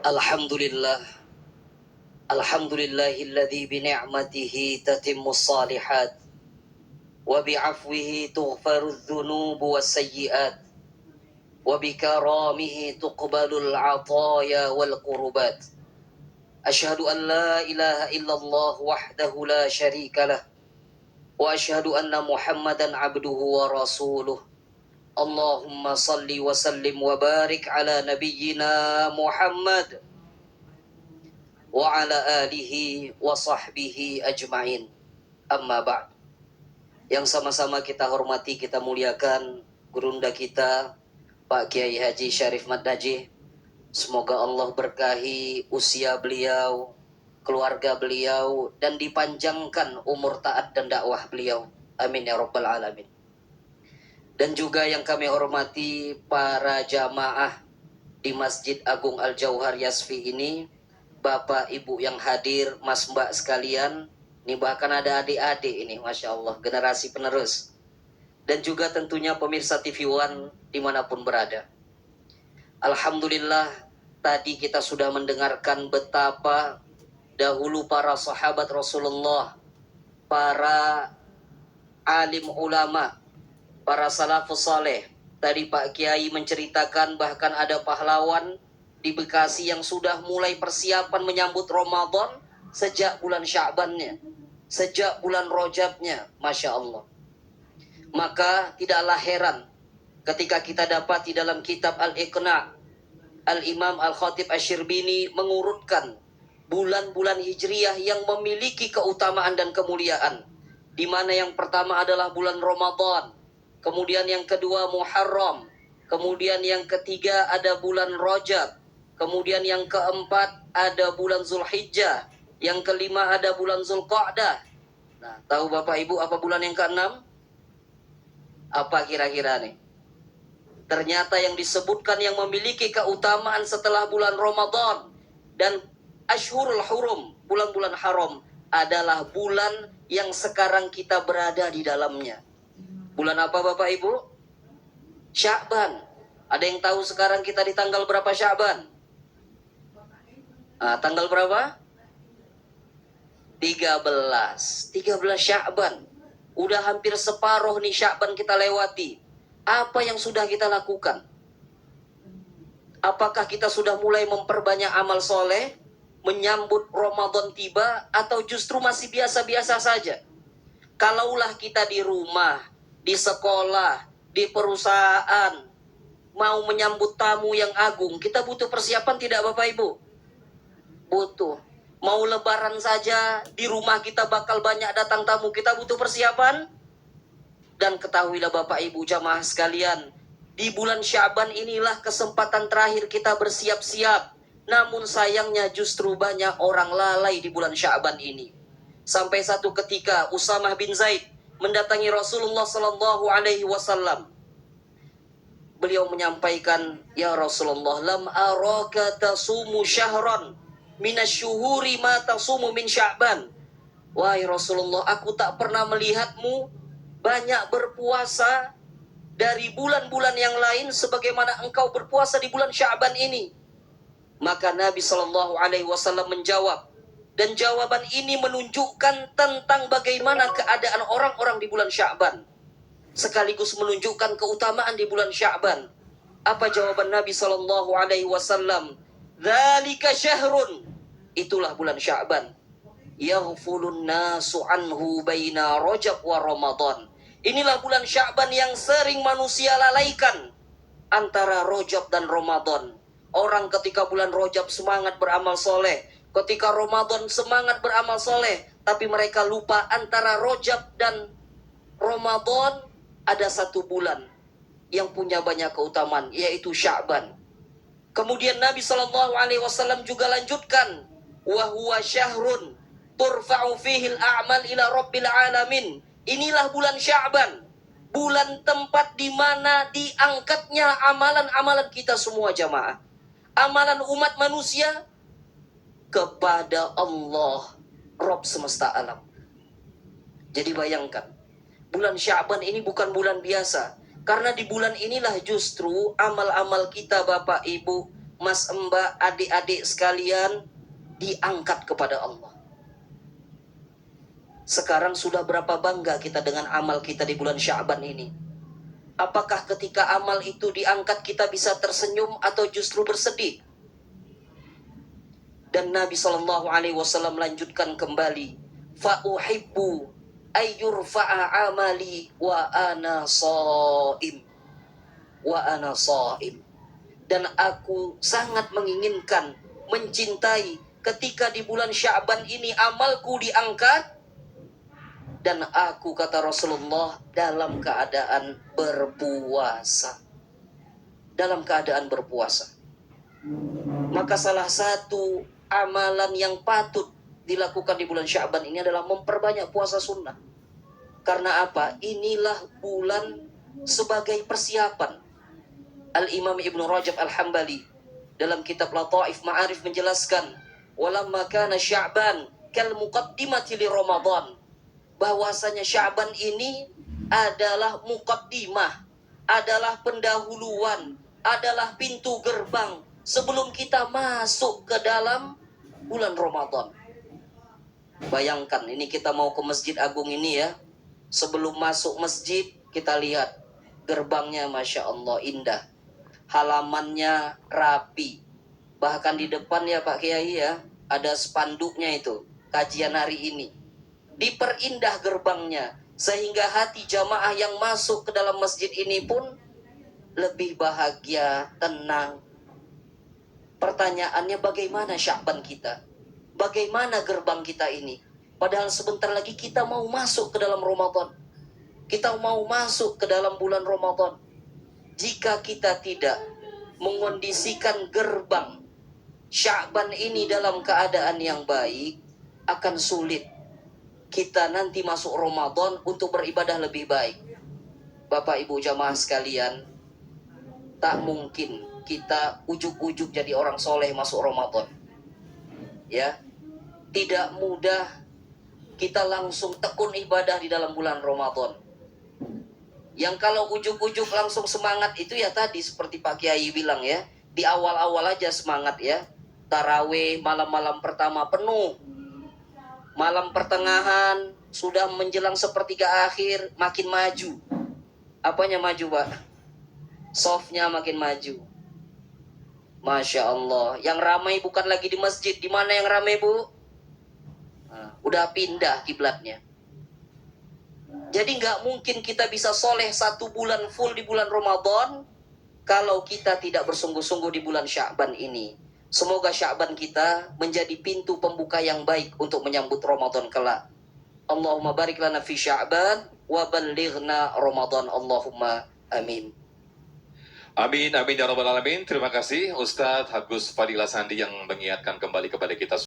Alhamdulillah, alhamdulillahilladzi bini'matihi tatimmus salihat wa bi'afwihi tughfarudz dzunubu wassayyi'at wa bikaramihi tuqbalul 'ataya wal qurbat. Asyhadu an la ilaha illallah wahdahu la syarikalah wa asyhadu anna Muhammadan 'abduhu wa rasuluh. Allahumma salli wa sallim wa barik ala nabiyyina Muhammad wa ala alihi wa sahbihi ajma'in. Amma ba'd. Yang sama-sama kita hormati, kita muliakan gurunda kita Pak Kiai Haji Syarif Mat Najih. Semoga Allah berkahi usia beliau, keluarga beliau, dan dipanjangkan umur taat dan dakwah beliau. Amin ya rabbal alamin. Dan juga yang kami hormati para jamaah di Masjid Agung Al-Jauhar Yasfi ini, Bapak Ibu yang hadir, Mas Mbak sekalian, ini bahkan ada adik-adik ini, Masya Allah, generasi penerus. Dan juga tentunya pemirsa TV One dimanapun berada. Alhamdulillah, tadi kita sudah mendengarkan betapa dahulu para sahabat Rasulullah, para alim ulama, para salafus saleh. Tadi Pak Kiai menceritakan bahkan ada pahlawan di Bekasi yang sudah mulai persiapan menyambut Ramadan sejak bulan Sya'bannya, sejak bulan Rajabnya, Masya Allah. Maka tidaklah heran ketika kita dapat di dalam kitab Al-Iqna' Al-Imam Al-Khatib Asy-Syirbini mengurutkan bulan-bulan Hijriyah yang memiliki keutamaan dan kemuliaan, di mana yang pertama adalah bulan Ramadan, kemudian yang kedua Muharram, kemudian yang ketiga ada bulan Rajab, kemudian yang keempat ada bulan Zulhijjah, yang kelima ada bulan Zulqa'dah. Nah, tahu Bapak Ibu apa bulan yang keenam? Apa kira-kira nih? Ternyata yang disebutkan yang memiliki keutamaan setelah bulan Ramadan dan Ashhurul Hurum, bulan-bulan haram, adalah bulan yang sekarang kita berada di dalamnya. Bulan apa Bapak Ibu? Sya'ban. Ada yang tahu sekarang kita di tanggal berapa Sya'ban? Tanggal berapa? 13 Sya'ban. Udah hampir separuh nih Sya'ban kita lewati. Apa yang sudah kita lakukan? Apakah kita sudah mulai memperbanyak amal soleh, menyambut Ramadan tiba, atau justru masih biasa-biasa saja? Kalaulah kita di rumah, di sekolah, di perusahaan, mau menyambut tamu yang agung, kita butuh persiapan tidak Bapak Ibu? Butuh. Mau lebaran saja, di rumah kita bakal banyak datang tamu, kita butuh persiapan. Dan ketahuilah Bapak Ibu jamaah sekalian, di bulan Sya'ban inilah kesempatan terakhir kita bersiap-siap. Namun sayangnya justru banyak orang lalai di bulan Sya'ban ini. Sampai satu ketika Usamah bin Zaid mendatangi Rasulullah Sallallahu Alaihi Wasallam. Beliau menyampaikan, ya Rasulullah, lam araka tasumu syahran minasyuhuri ma tasumu min Sya'ban. Wahai Rasulullah, aku tak pernah melihatmu banyak berpuasa dari bulan-bulan yang lain sebagaimana engkau berpuasa di bulan Sya'ban ini. Maka Nabi Shallallahu Alaihi Wasallam menjawab, dan jawaban ini menunjukkan tentang bagaimana keadaan orang-orang di bulan Sya'ban, sekaligus menunjukkan keutamaan di bulan Sya'ban. Apa jawaban Nabi Shallallahu Alaihi Wasallam? Dzalika syahrun, itulah bulan Sya'ban, yaghfulun nasu anhu baina Rajab wa Ramadan. Inilah bulan Sya'ban yang sering manusia lalaikan antara Rajab dan Ramadan. Orang ketika bulan Rajab semangat beramal soleh, ketika Ramadan semangat beramal soleh, tapi mereka lupa antara Rajab dan Ramadan ada satu bulan yang punya banyak keutamaan, yaitu Sya'ban. Kemudian Nabi Shallallahu Alaihi Wasallam juga lanjutkan, wa huwa syahrun turfa'u fihil a'mal ila rabbil alamin. Inilah bulan Sya'ban, bulan tempat di mana diangkatnya amalan-amalan kita semua jamaah. Amalan umat manusia kepada Allah, Rabb semesta alam. Jadi bayangkan, bulan Sya'ban ini bukan bulan biasa. Karena di bulan inilah justru amal-amal kita Bapak Ibu mas, mbak, adik-adik sekalian, diangkat kepada Allah. Sekarang sudah berapa bangga kita dengan amal kita di bulan Sya'ban ini? Apakah ketika amal itu diangkat kita bisa tersenyum atau justru bersedih? Dan Nabi SAW melanjutkan kembali, fa uhibbu ayyurfa'a amali wa ana shaim. Dan aku sangat menginginkan, mencintai ketika di bulan Sya'ban ini amalku diangkat, dan aku, kata Rasulullah, dalam keadaan berpuasa. Dalam keadaan berpuasa. Maka salah satu amalan yang patut dilakukan di bulan Sya'ban ini adalah memperbanyak puasa sunnah. Karena apa? Inilah bulan sebagai persiapan. Al-Imam Ibnu Rajab Al-Hambali dalam kitab Lataif Ma'arif menjelaskan, walamma kana Sya'ban kal muqaddimati li Ramadan, bahwasanya Sya'ban ini adalah muqaddimah, adalah pendahuluan, adalah pintu gerbang sebelum kita masuk ke dalam bulan Ramadan. Bayangkan, ini kita mau ke Masjid Agung ini ya. Sebelum masuk masjid, kita lihat gerbangnya, Masya Allah, indah. Halamannya rapi. Bahkan di depan ya Pak Kiai ya, ada spanduknya itu, kajian hari ini. Diperindah gerbangnya, sehingga hati jamaah yang masuk ke dalam masjid ini pun lebih bahagia, tenang. Pertanyaannya, bagaimana Sya'ban kita? Bagaimana gerbang kita ini? Padahal sebentar lagi kita mau masuk ke dalam Ramadan. Kita mau masuk ke dalam bulan Ramadan. Jika kita tidak mengondisikan gerbang Sya'ban ini dalam keadaan yang baik, akan sulit kita nanti masuk Ramadan untuk beribadah lebih baik. Bapak Ibu jamaah sekalian, tak mungkin kita ujuk-ujuk jadi orang soleh masuk Ramadan. Ya, tidak mudah kita langsung tekun ibadah di dalam bulan Ramadan. Yang kalau ujuk-ujuk langsung semangat itu ya tadi seperti Pak Kiai bilang ya, di awal-awal aja semangat ya. Tarawih malam-malam pertama penuh. Malam pertengahan sudah menjelang sepertiga akhir makin maju. Apanya maju, Pak? Softnya makin maju. Masya Allah. Yang ramai bukan lagi di masjid. Di mana yang ramai, Bu? Nah, udah pindah kiblatnya. Jadi nggak mungkin kita bisa soleh 1 bulan full di bulan Ramadan kalau kita tidak bersungguh-sungguh di bulan Sya'ban ini. Semoga Sya'ban kita menjadi pintu pembuka yang baik untuk menyambut Ramadan kelak. Allahumma barik lana fi Sya'ban wa ballighna Ramadan. Allahumma amin. Amin, amin ya rabbal alamin. Terima kasih Ustadz Agus Fadilah Sandi yang mengingatkan kembali kepada kita